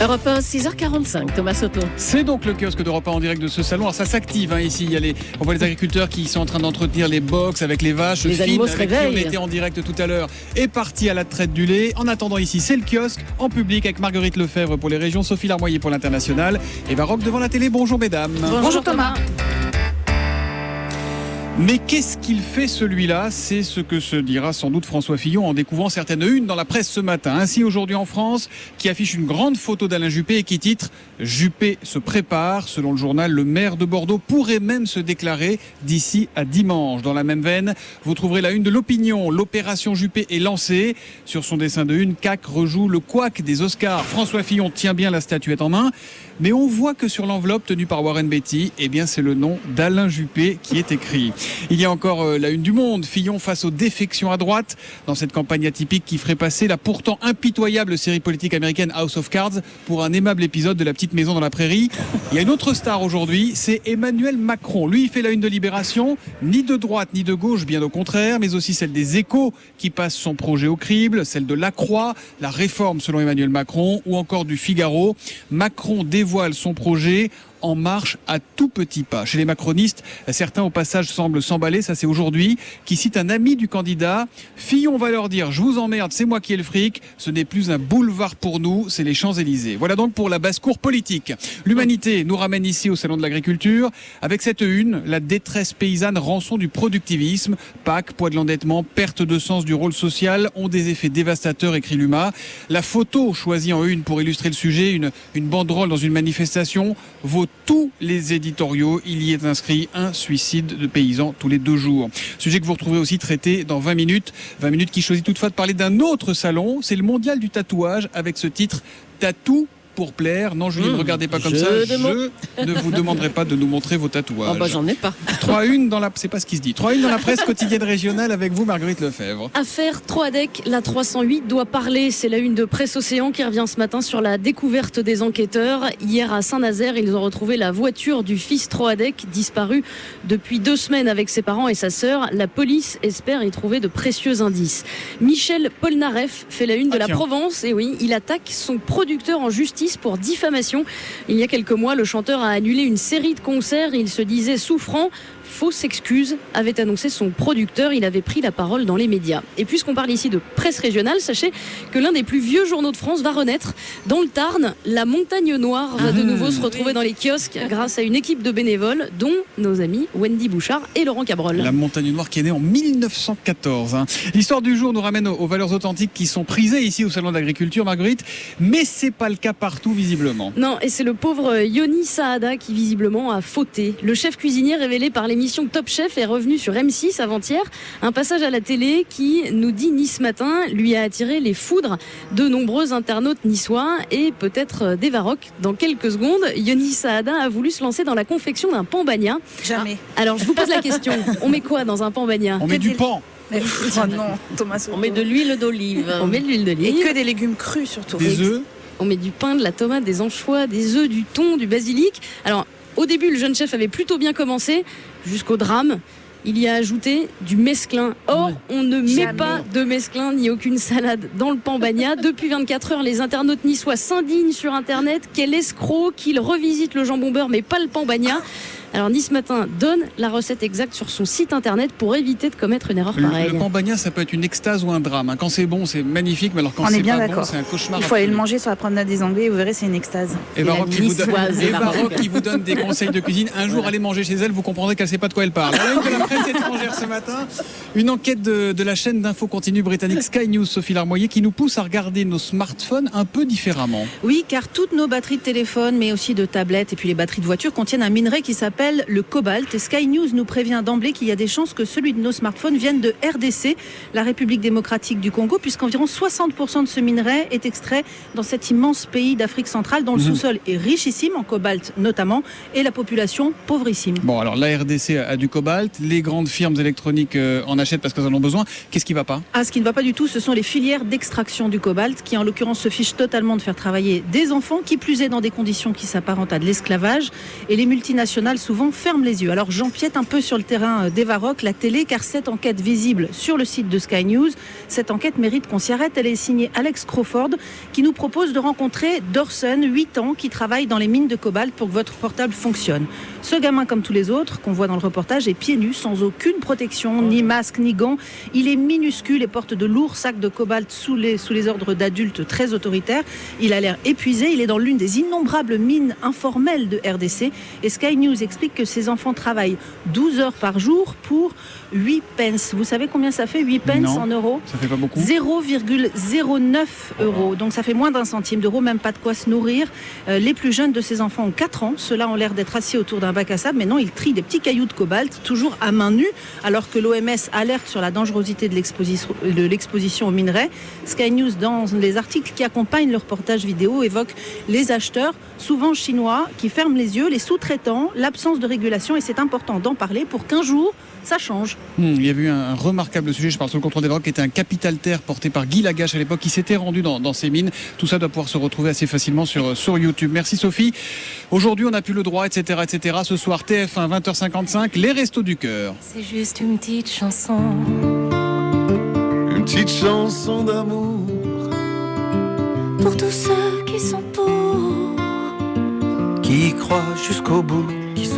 Europe 1, 6h45, Thomas Soto. C'est donc le kiosque d'Europe 1 en direct de ce salon. Alors ça s'active ici. On voit les agriculteurs qui sont en train d'entretenir les box avec les vaches. Les animaux se réveillent. On était en direct tout à l'heure est parti à la traite du lait. En attendant ici, c'est le kiosque en public avec Marguerite Lefebvre pour les régions, Sophie Larmoyer pour l'international et Baroque devant la télé. Bonjour mesdames. Bonjour Thomas. Mais qu'est-ce qu'il fait celui-là? C'est ce que se dira sans doute François Fillon en découvrant certaines unes dans la presse ce matin. Ainsi aujourd'hui en France, qui affiche une grande photo d'Alain Juppé et qui titre « Juppé se prépare ». Selon le journal, le maire de Bordeaux pourrait même se déclarer d'ici à dimanche. Dans la même veine, vous trouverez la une de l'Opinion. L'opération Juppé est lancée. Sur son dessin de une, CAC rejoue le couac des Oscars. François Fillon tient bien la statuette en main. Mais on voit que sur l'enveloppe tenue par Warren Beatty, c'est le nom d'Alain Juppé qui est écrit. Il y a encore la une du Monde. Fillon face aux défections à droite dans cette campagne atypique qui ferait passer la pourtant impitoyable série politique américaine House of Cards pour un aimable épisode de La Petite Maison dans la Prairie. Il y a une autre star aujourd'hui, c'est Emmanuel Macron. Lui, il fait la une de Libération, ni de droite ni de gauche, bien au contraire, mais aussi celle des Échos qui passe son projet au crible, celle de La Croix, la réforme selon Emmanuel Macron, ou encore du Figaro. Macron dévoile son projet en marche à tout petit pas. Chez les macronistes, certains au passage semblent s'emballer, ça c'est aujourd'hui, qui cite un ami du candidat. Fillon va leur dire, je vous emmerde, c'est moi qui ai le fric, ce n'est plus un boulevard pour nous, c'est les Champs-Élysées. Voilà donc pour la basse-cour politique. L'humanité nous ramène ici au salon de l'agriculture, avec cette une, la détresse paysanne, rançon du productivisme. PAC, poids de l'endettement, perte de sens du rôle social ont des effets dévastateurs, écrit l'UMA. La photo choisie en une pour illustrer le sujet, une banderole dans une manifestation, vaut tous les éditoriaux. Il y est inscrit un suicide de paysans tous les 2 jours. Sujet que vous retrouvez aussi traité dans 20 minutes. 20 minutes qui choisit toutefois de parler d'un autre salon. C'est le mondial du tatouage avec ce titre Tatou pour plaire. Non, Julie, ne regardez pas comme ça. Je ne vous demanderai pas de nous montrer vos tatouages. J'en ai pas. 3-1 dans la... C'est pas ce qui se dit. 3-1 dans la presse quotidienne régionale avec vous, Marguerite Lefebvre. Affaire Troadec, la 308 doit parler. C'est la une de Presse Océan qui revient ce matin sur la découverte des enquêteurs. Hier à Saint-Nazaire, ils ont retrouvé la voiture du fils Troadec, disparu depuis 2 semaines avec ses parents et sa sœur. La police espère y trouver de précieux indices. Michel Polnareff fait la une de la Provence. Et oui, il attaque son producteur en justice pour diffamation. Il y a quelques mois, le chanteur a annulé une série de concerts. Il se disait souffrant. Fausse excuse, avait annoncé son producteur. Il avait pris la parole dans les médias. Et puisqu'on parle ici de presse régionale, sachez que l'un des plus vieux journaux de France va renaître. Dans le Tarn, la Montagne Noire va de nouveau se retrouver dans les kiosques grâce à une équipe de bénévoles, dont nos amis Wendy Bouchard et Laurent Cabrol. La Montagne Noire qui est née en 1914. L'histoire du jour nous ramène aux valeurs authentiques qui sont prisées ici au Salon de l'Agriculture, Marguerite. Mais c'est pas le cas partout, visiblement. Non, et c'est le pauvre Yoni Saada qui visiblement a fauté. Le chef cuisinier révélé par l'émission Top Chef est revenu sur M6 avant-hier. Un passage à la télé qui, nous dit Nice Matin, lui a attiré les foudres de nombreux internautes niçois et peut-être des Varrocs. Dans quelques secondes, Yoni Saada a voulu se lancer dans la confection d'un pan bagna. Jamais. Alors je vous pose la question, on met quoi dans un pan bagna? On met du pan. Oh non, Thomas. On met de l'huile d'olive. On met de l'huile d'olive. Et que des légumes crus surtout. Des œufs. On met du pain, de la tomate, des anchois, des œufs, du thon, du basilic. Alors, au début, le jeune chef avait plutôt bien commencé, jusqu'au drame. Il y a ajouté du mesclun. Or, on ne met pas de mesclun ni aucune salade dans le pan bagna. Depuis 24 heures, les internautes niçois s'indignent sur Internet. Quel escroc qu'il revisite le jambon beurre, mais pas le pan bagna. Alors Nice Matin donne la recette exacte sur son site internet pour éviter de commettre une erreur pareille. Le pan bagna, ça peut être une extase ou un drame. Quand c'est bon, c'est magnifique, mais alors quand c'est pas bon, c'est un cauchemar. Il faut aller le manger sur la promenade des Anglais et vous verrez, c'est une extase. Et Baroque qui vous donne des conseils de cuisine. Un jour, allez manger chez elle, vous comprendrez qu'elle ne sait pas de quoi elle parle. La une de la presse étrangère ce matin, une enquête de la chaîne d'info continue britannique Sky News, Sophie Larmoyer, qui nous pousse à regarder nos smartphones un peu différemment. Oui, car toutes nos batteries de téléphone, mais aussi de tablettes et puis les batteries de voiture contiennent un minerai qui s'appelle le cobalt. Et Sky News nous prévient d'emblée qu'il y a des chances que celui de nos smartphones vienne de RDC, la République démocratique du Congo, puisqu'environ 60% de ce minerai est extrait dans cet immense pays d'Afrique centrale dont le sous-sol est richissime en cobalt notamment et la population pauvrissime. Bon, alors la RDC a du cobalt, les grandes firmes électroniques en achètent parce qu'elles en ont besoin. Qu'est-ce qui ne va pas ? Ce qui ne va pas du tout, ce sont les filières d'extraction du cobalt qui en l'occurrence se fichent totalement de faire travailler des enfants, qui plus est dans des conditions qui s'apparentent à de l'esclavage. Et les multinationales souvent souvent ferment les yeux. Alors j'empiète un peu sur le terrain d'Evaroc, la télé, car cette enquête visible sur le site de Sky News, cette enquête mérite qu'on s'y arrête. Elle est signée Alex Crawford, qui nous propose de rencontrer Dorson, 8 ans, qui travaille dans les mines de cobalt pour que votre portable fonctionne. Ce gamin, comme tous les autres qu'on voit dans le reportage, est pieds nus, sans aucune protection, ni masque, ni gants. Il est minuscule et porte de lourds sacs de cobalt sous les ordres d'adultes très autoritaires. Il a l'air épuisé. Il est dans l'une des innombrables mines informelles de RDC. Et Sky News explique que ses enfants travaillent 12 heures par jour pour 8 pence. Vous savez combien ça fait, 8 pence en euros? Ça fait pas beaucoup. 0,09 euros. Donc ça fait moins d'1 centime d'euro, même pas de quoi se nourrir. Les plus jeunes de ses enfants ont 4 ans. Ceux-là ont l'air d'être assis autour d'un bac à sable, mais non, ils trient des petits cailloux de cobalt, toujours à main nue, alors que l'OMS alerte sur la dangerosité de l'exposition aux minerais. Sky News, dans les articles qui accompagnent le reportage vidéo, évoque les acheteurs, souvent chinois, qui ferment les yeux, les sous-traitants, l'absence de régulation, et c'est important d'en parler pour qu'un jour, ça change. Il y a eu un remarquable sujet, je parle sur le compte d'Evaroc, qui était un capital terre porté par Guy Lagache à l'époque, qui s'était rendu dans ces mines. Tout ça doit pouvoir se retrouver assez facilement sur YouTube. Merci Sophie. Aujourd'hui, on n'a plus le droit, etc., etc. Ce soir, TF1, 20h55, les Restos du Cœur. C'est juste une petite chanson. Une petite chanson d'amour Pour tous ceux qui sont pour. qui y croit jusqu'au bout.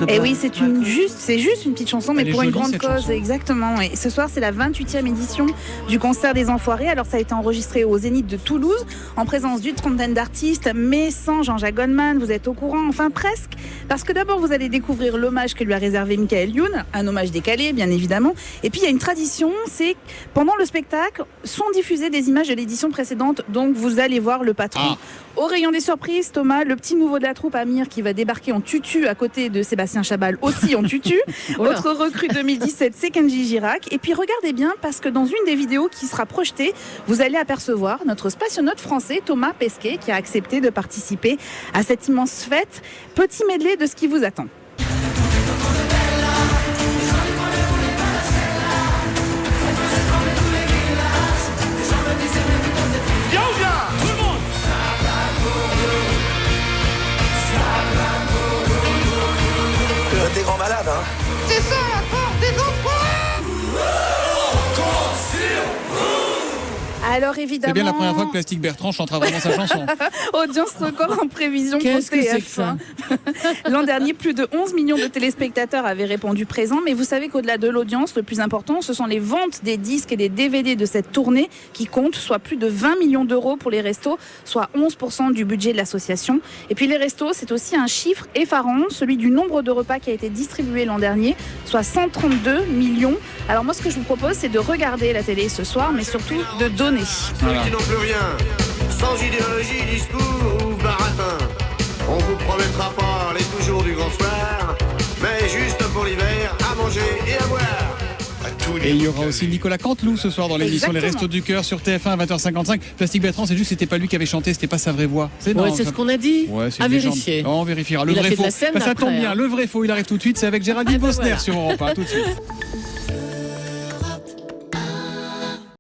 Et oui, c'est juste une petite chanson, mais Elle est pour une jolie, grande cette cause, chanson. exactement. Et ce soir, c'est la 28e édition du concert des Enfoirés. Alors, ça a été enregistré au Zénith de Toulouse, en présence d'une trentaine d'artistes, mais sans Jean-Jacques Goldman. Vous êtes au courant, enfin presque, parce que d'abord, vous allez découvrir l'hommage que lui a réservé Michael Youn, un hommage décalé, bien évidemment. Et puis, il y a une tradition, c'est pendant le spectacle, sont diffusées des images de l'édition précédente, donc vous allez voir le patron. Ah. Au rayon des surprises, Thomas, le petit nouveau de la troupe, Amir, qui va débarquer en tutu à côté de Sébastien Chabal, aussi en tutu. Oh là. Autre recrue 2017, c'est Kenji Girac. Et puis regardez bien, parce que dans une des vidéos qui sera projetée, vous allez apercevoir notre spationaute français, Thomas Pesquet, qui a accepté de participer à cette immense fête. Petit medley de ce qui vous attend. T'es grand malade, hein. Alors évidemment, C'est bien la première fois que Plastique Bertrand chantera vraiment sa chanson. audience record en prévision pour Qu'est-ce que c'est que TF1. L'an dernier, plus de 11 millions de téléspectateurs avaient répondu présent, mais vous savez qu'au-delà de l'audience, le plus important, ce sont les ventes des disques et des DVD de cette tournée qui comptent, soit plus de 20 millions d'euros pour les restos, soit 11% du budget de l'association. Et puis les restos, c'est aussi un chiffre effarant, celui du nombre de repas qui a été distribué l'an dernier, soit 132 millions. Alors moi, ce que je vous propose, c'est de regarder la télé ce soir, mais surtout de donner. Voilà. Qui n'ont plus rien, sans idéologie, discours ou baratin. On vous promettra pas les toujours du grand soir, mais juste pour l'hiver, à manger et à boire. À tous les Et il y aura aussi Nicolas Canteloup ce soir dans l'émission Les Exactement. Restos du Cœur sur TF1 à 20h55. Plastique Bertrand, c'est juste, c'était pas lui qui avait chanté, c'était pas sa vraie voix. Ouais, non, c'est ça- ce qu'on a dit. Ouais, c'est À une légende. vérifier. Oh, on vérifiera. Le Il a vrai fait de faux. la scène Ça tombe après, bien. hein. Le vrai faux, il arrive tout de suite. C'est avec Géraldine Ah ben Bosner voilà. sur Europe 1. Tout de suite.